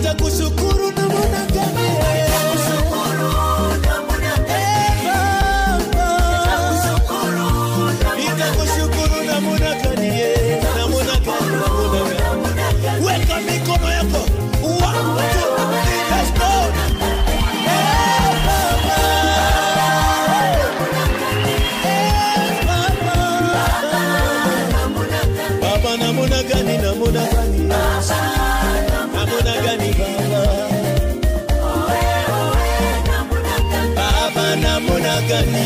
nitakushukuru namna gani? Nitakushukuru namna gani? Namna gani? Weka mikono yako. 1, 2, 3, let's go. Baba namna gani? Namna gani? Namna gani baba? Baba namna gani?